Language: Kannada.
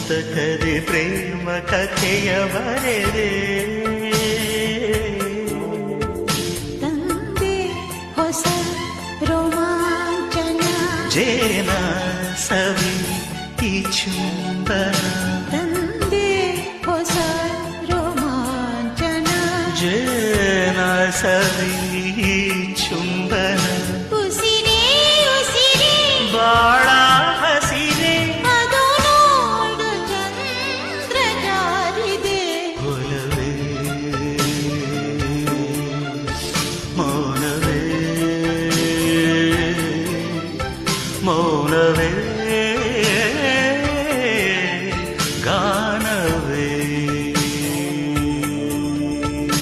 ಪುಸ್ತಕದಿ ಪ್ರೇಮ ಕಥೆಯ ಬರೆದೆ ತಂದೆ ಹೊಸ ರೋಮಾಂಚನ ಜೇನ ಸವಿ ಈ ಚುಂಬನ ತಂದೆ ಹೊಸ ರೋಮಾಂಚನ ಜೇನ ಸವಿ ಈ ಚುಂಬನ